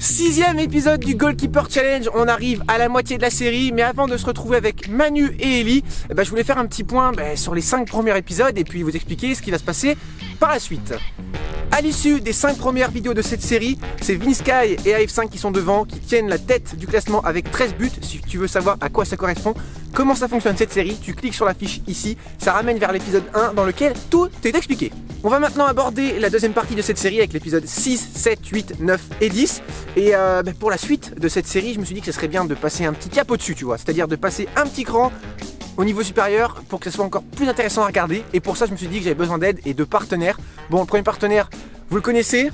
6e épisode du Goalkeeper Challenge, on arrive à la moitié de la série, mais avant de se retrouver avec Manu et Ellie, je voulais faire un petit point sur les 5 premiers épisodes et puis vous expliquer ce qui va se passer par la suite. À l'issue des 5 premières vidéos de cette série, c'est Vinsky et AF5 qui sont devant, qui tiennent la tête du classement avec 13 buts. Si tu veux savoir à quoi ça correspond, comment ça fonctionne cette série, tu cliques sur la fiche ici, ça ramène vers l'épisode 1 dans lequel tout est expliqué. On va maintenant aborder la deuxième partie de cette série avec l'épisode 6, 7, 8, 9 et 10. Et pour la suite de cette série, je me suis dit que ce serait bien de passer un petit cap au-dessus, tu vois, c'est-à-dire de passer un petit cran au niveau supérieur pour que ce soit encore plus intéressant à regarder. Et pour ça, je me suis dit que j'avais besoin d'aide et de partenaires. Bon, le premier partenaire, vous le connaissez,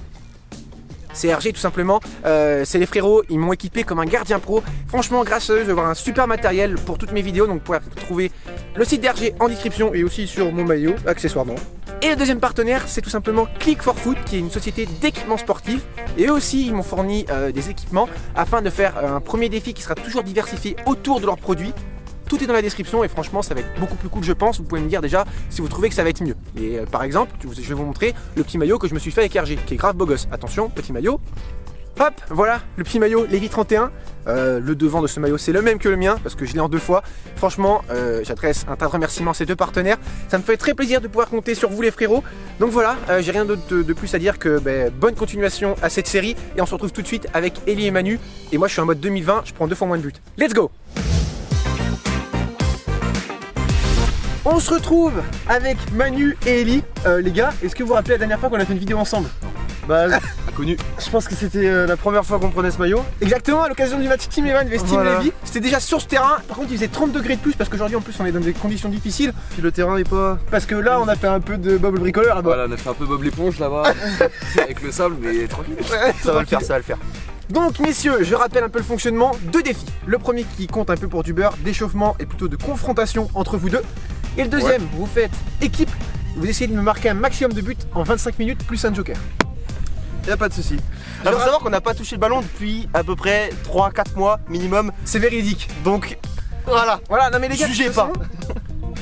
c'est RG tout simplement, c'est les frérots, ils m'ont équipé comme un gardien pro. Franchement, grâce à eux, je vais avoir un super matériel pour toutes mes vidéos. Donc vous pourrez trouver le site d'RG en description et aussi sur mon maillot, accessoirement. Et le deuxième partenaire, c'est tout simplement Click4Foot, qui est une société d'équipements sportifs. Et eux aussi, ils m'ont fourni des équipements afin de faire un premier défi qui sera toujours diversifié autour de leurs produits. Tout est dans la description et franchement ça va être beaucoup plus cool je pense. Vous pouvez me dire déjà si vous trouvez que ça va être mieux. Et par exemple, je vais vous montrer le petit maillot que je me suis fait avec RG, qui est grave beau gosse. Attention, petit maillot. Hop, voilà, le petit maillot Lévi 31. Le devant de ce maillot c'est le même que le mien parce que je l'ai en 2 fois. Franchement, j'adresse un tas de remerciements à ces deux partenaires. Ça me fait très plaisir de pouvoir compter sur vous les frérots. Donc voilà, j'ai rien d'autre de plus à dire que bonne continuation à cette série. Et on se retrouve tout de suite avec Ellie et Manu. Et moi je suis en mode 2020, je prends 2 fois moins de buts. Let's go! On se retrouve avec Manu et Ellie. Les gars, est-ce que vous vous rappelez la dernière fois qu'on a fait une vidéo ensemble? Inconnu. Je pense que c'était la première fois qu'on prenait ce maillot. Exactement, à l'occasion du match Team Evan vs Team Voilà. Lévi. C'était déjà sur ce terrain. Par contre, il faisait 30 degrés de plus parce qu'aujourd'hui en plus on est dans des conditions difficiles. Puis le terrain est pas... Parce que là, on a fait un peu de Bob le bricoleur là-bas. Voilà, on a fait un peu Bob l'éponge là-bas avec le sable, mais tranquille. Ça va le faire, ça va le faire. Donc messieurs, je rappelle un peu le fonctionnement. 2 défis. Le premier qui compte un peu pour du beurre, d'échauffement et plutôt de confrontation entre vous deux. Et le deuxième, vous faites équipe. Vous essayez de me marquer un maximum de buts en 25 minutes plus un joker. Y'a pas de souci. Il faut savoir qu'on n'a pas touché le ballon depuis à peu près 3-4 mois minimum. C'est véridique. Donc voilà. Voilà, non mais les gars, Jugez de toute pas. façon,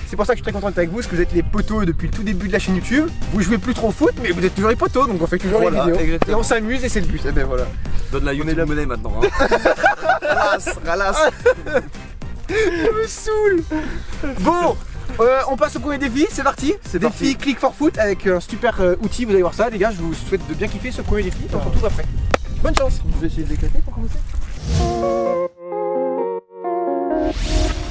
c'est pour ça que je suis très content d'être avec vous, parce que vous êtes les potos depuis le tout début de la chaîne YouTube. Vous jouez plus trop au foot, mais vous êtes toujours les potos, donc on fait toujours Voilà, les vidéos. exactement. Et on s'amuse et c'est le but. Et ben voilà. Donne la YouTube monnaie maintenant. Hein. Ralasse. Je me saoule. Bon, on passe au premier défi, c'est parti. C'est défi parti. Click4Foot avec un super outil, vous allez voir ça les gars. Je vous souhaite de bien kiffer ce premier défi et on se retrouve après. Bonne chance. Je vais essayer de l'éclater pour commencer.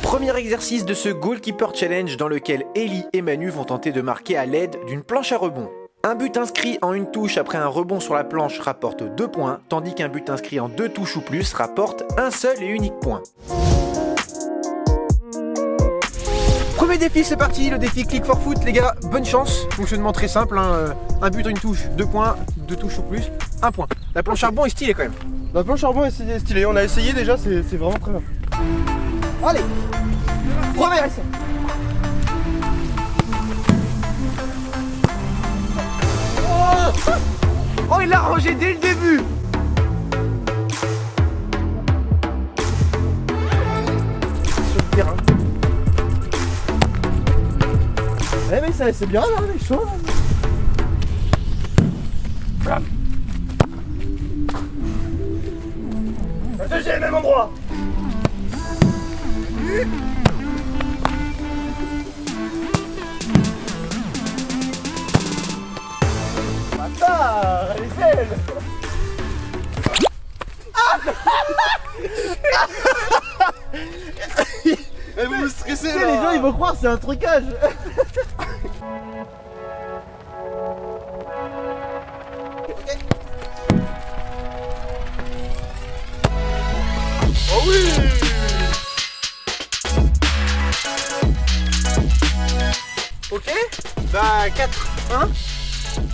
Premier exercice de ce Goalkeeper Challenge dans lequel Ellie et Manu vont tenter de marquer à l'aide d'une planche à rebond. Un but inscrit en une touche après un rebond sur la planche rapporte 2 points, tandis qu'un but inscrit en 2 touches ou plus rapporte un seul et unique point. Premier défi, c'est parti, le défi Click4Foot, les gars, bonne chance. Fonctionnement très simple, hein. Un but en une touche, 2 points, 2 touches ou plus, 1 point. La planche à rebond est stylée quand même. La planche à rebond est stylée. On a essayé déjà, c'est vraiment très bien. Allez, premier essai. Oh, il l'a rangé dès le début. Sur le terrain. Eh mais ça c'est bien là, il est chaud. Le deuxième même endroit. Bâtard, elle est belle. Eh, vous vous stressez là. Les gens ils vont croire c'est un trucage. Oh oui. Ok, bah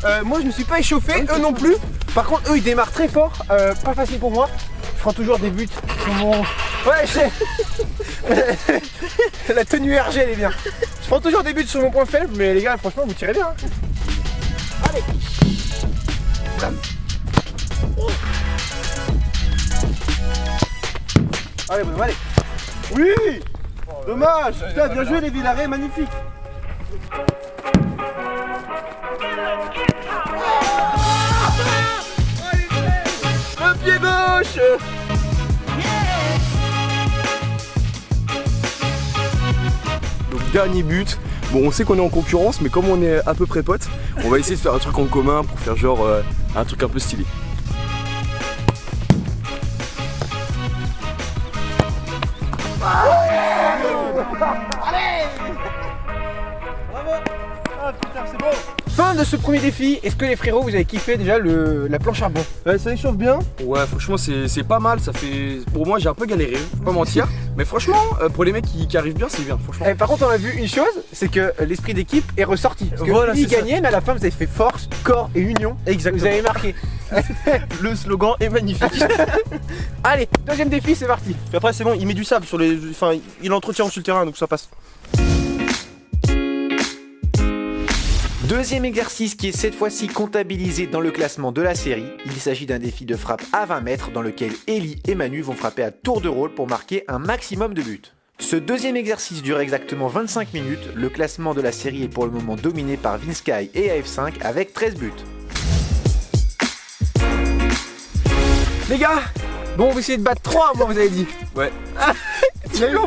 4-1. Moi je me suis pas échauffé, eux non plus. Par contre eux ils démarrent très fort, pas facile pour moi. Je prends toujours des buts sur mon... Ouais je sais. La tenue RG elle est bien. Je prends toujours des buts sur mon point faible, mais les gars franchement vous tirez bien. Hein. Allez. Blam. Allez bon allez. Oui. Dommage. Putain bien joué les Villarais, magnifique. Le pied gauche. gauche. Donc dernier but. Bon, on sait qu'on est en concurrence, mais comme on est à peu près potes, on va essayer de faire un truc en commun pour faire genre un truc un peu stylé. Fin de ce premier défi. Est-ce que les frérots, vous avez kiffé déjà la planche à charbon? Ouais, ça échauffe bien. Ouais, franchement, c'est pas mal. Ça fait. Pour moi, j'ai un peu galéré, faut pas mentir. Mais franchement, pour les mecs qui arrivent bien, c'est bien, franchement. Par contre, on a vu une chose, c'est que l'esprit d'équipe est ressorti. Parce que Voilà, Eli c'est ça. gagnait, mais à la fin, vous avez fait force, corps et union. Exactement. Vous avez marqué. Le slogan est magnifique. Allez, deuxième défi, c'est parti. Puis après, c'est bon, il met du sable sur les. Enfin, il entretient sur le terrain, donc ça passe. Deuxième exercice qui est cette fois-ci comptabilisé dans le classement de la série. Il s'agit d'un défi de frappe à 20 mètres dans lequel Eli et Manu vont frapper à tour de rôle pour marquer un maximum de buts. Ce deuxième exercice dure exactement 25 minutes. Le classement de la série est pour le moment dominé par Vinsky et AF5 avec 13 buts. Les gars, bon, vous essayez de battre 3, moi, vous avez dit. Ouais. Tu lui as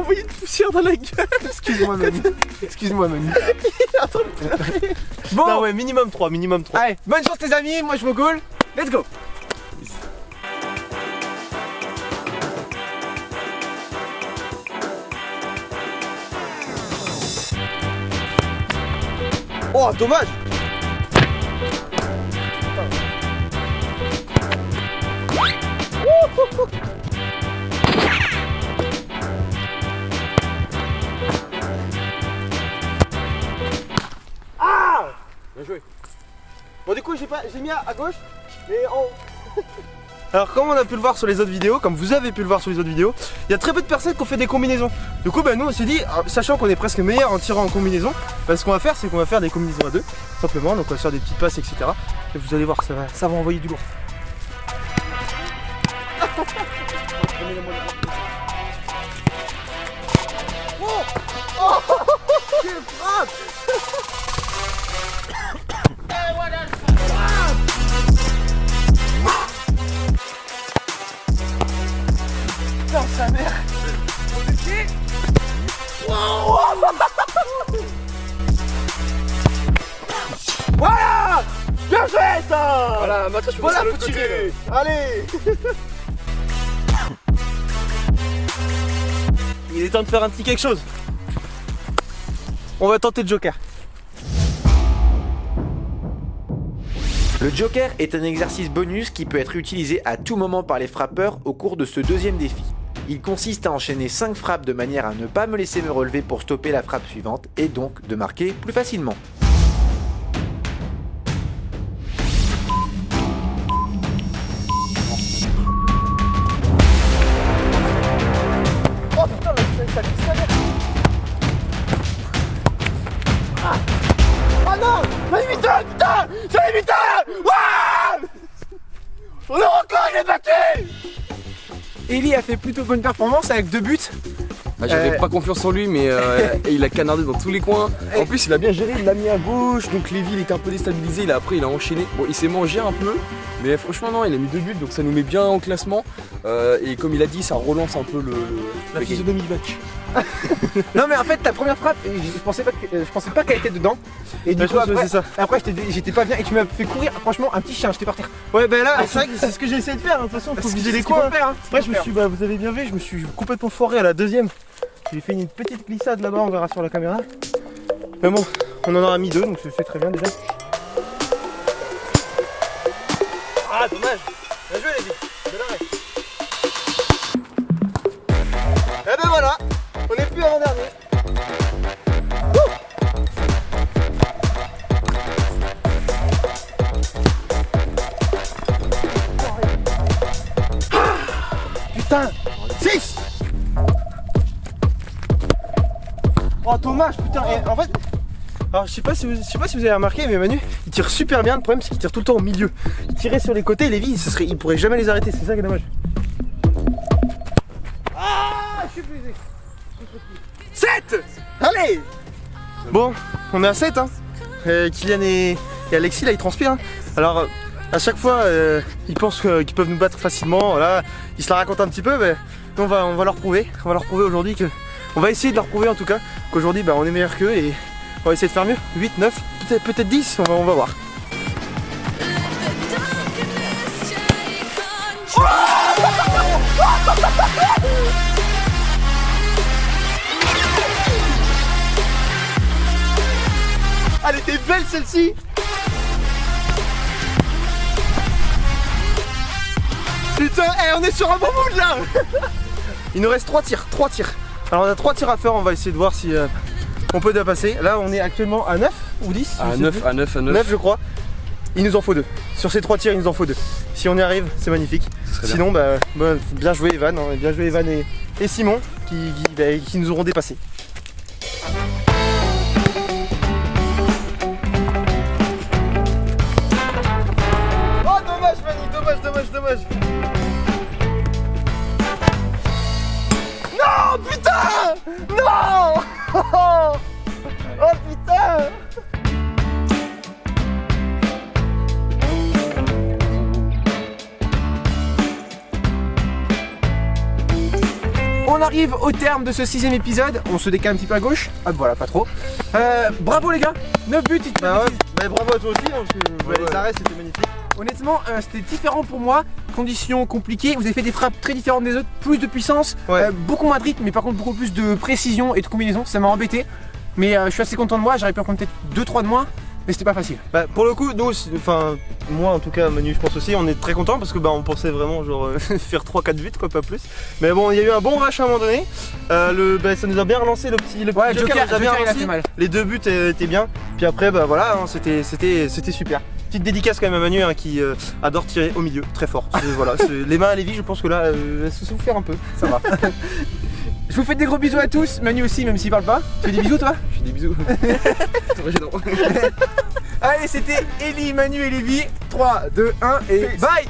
envoyé une poussière dans la gueule. Excuse-moi, Manu. Excuse-moi, Manu. Bon, Non, ouais, minimum 3, minimum 3. allez, bonne chance, les amis. Moi, je me goal. Let's go. Oh, dommage. Bien joué. Bon, du coup, j'ai mis à gauche, mais en haut. Alors, comme on a pu le voir sur les autres vidéos, comme vous avez pu le voir sur les autres vidéos, il y a très peu de personnes qui ont fait des combinaisons. Du coup, nous on s'est dit, sachant qu'on est presque meilleur en tirant en combinaison, ce qu'on va faire, c'est qu'on va faire des combinaisons à deux, simplement. Donc, on va faire des petites passes, etc. Et vous allez voir, ça va envoyer du lourd. Voilà! Bien joué ça! Voilà, maintenant je peux Voilà passer à le l'autre petit côté. tirer! Allez! Il est temps de faire un petit quelque chose. On va tenter le joker. Le Joker est un exercice bonus qui peut être utilisé à tout moment par les frappeurs au cours de ce deuxième défi. Il consiste à enchaîner 5 frappes de manière à ne pas me laisser me relever pour stopper la frappe suivante et donc de marquer plus facilement. Oh putain, ça glisse sa mère. Ah non! La limite, putain! C'est la limite! Waouh! Le record, il est battu! Eli a fait plutôt bonne performance avec 2 buts. Ah, j'avais pas confiance en lui, mais et il a canardé dans tous les coins. En plus, il a bien géré, il l'a mis à gauche, donc Lévy il était un peu déstabilisé. Après, il a enchaîné. Bon, il s'est mangé un peu, mais franchement, non, il a mis 2 buts, donc ça nous met bien au classement. Et comme il a dit, ça relance un peu La physionomie du match. Non, mais en fait, ta première frappe, je pensais pas qu'elle était dedans. Et du Bah, coup, je pense que après, c'est ça. après, j'étais pas bien et tu m'as fait courir. Franchement, un petit chien, j'étais par terre. Ouais, ben là, c'est vrai que c'est ce que j'ai essayé de faire. De toute façon, faut viser les coins. Faire, hein. Ouais, vous avez bien vu, je me suis complètement foiré à la deuxième. J'ai fait une petite glissade là-bas, on verra sur la caméra. Mais bon, on en aura mis 2, donc c'est très bien déjà. Ah, dommage. Bien joué, les filles. Bel arrêt. Et ben voilà, on est plus avant-dernier. Putain, 6. Oh dommage, putain. Et en fait, alors je sais pas si vous avez remarqué, mais Manu il tire super bien. Le problème c'est qu'il tire tout le temps au milieu. Il tirait sur les côtés, Lévy il pourrait jamais les arrêter, c'est ça qui est dommage. Ah, je suis épuisé. 7. Allez. Bon, on est à 7 hein. Kylian et Alexis là ils transpirent hein. Alors À chaque fois, ils pensent qu'ils peuvent nous battre facilement. Voilà, ils se la racontent un petit peu, mais nous, on va leur prouver. On va leur prouver aujourd'hui que. On va essayer de leur prouver en tout cas qu'aujourd'hui on est meilleur qu'eux et on va essayer de faire mieux. 8, 9, peut-être 10, on va voir. Elle était belle celle-ci. Putain, on est sur un bon mood là. Il nous reste 3 tirs. Alors on a 3 tirs à faire, on va essayer de voir si on peut dépasser. Là on est actuellement à 9 ou 10 À 9 9 je crois. Il nous en faut 2. Sur ces 3 tirs il nous en faut 2. Si on y arrive c'est magnifique. Sinon bien joué Evan, hein, bien joué Evan et Simon qui nous auront dépassés. Oh dommage Manu, dommage. Non putain. Non. Oh putain. On arrive au terme de ce 6ème épisode. On se décale un petit peu à gauche. Hop, voilà, pas trop. Bravo les gars, 9 buts. Bravo à toi aussi, hein, parce que les arrêts c'était magnifique. Honnêtement, c'était différent pour moi. Conditions compliquées. Vous avez fait des frappes très différentes des autres. Plus de puissance, beaucoup moins de rythme, mais par contre beaucoup plus de précision et de combinaison. Ça m'a embêté. Mais je suis assez content de moi. J'aurais pu en prendre peut-être 2-3 de moins. Mais c'était pas facile. Pour le coup, nous, enfin moi en tout cas, Manu je pense aussi, on est très content parce que on pensait vraiment genre faire 3-4 buts quoi, pas plus. Mais bon, il y a eu un bon rush à un moment donné. Ça nous a bien relancé le petit Joker nous a bien relancé. Les 2 buts étaient bien. Puis après voilà, hein, c'était super. Petite dédicace quand même à Manu hein, qui adore tirer au milieu très fort. Voilà, les mains à Lévi, je pense que là elles se souffrent un peu. Ça va. Je vous fais des gros bisous à tous, Manu aussi même s'il parle pas. Tu fais des bisous toi? Je fais des bisous. Allez, c'était Eli, Manu et Lévi. 3, 2, 1 et bye.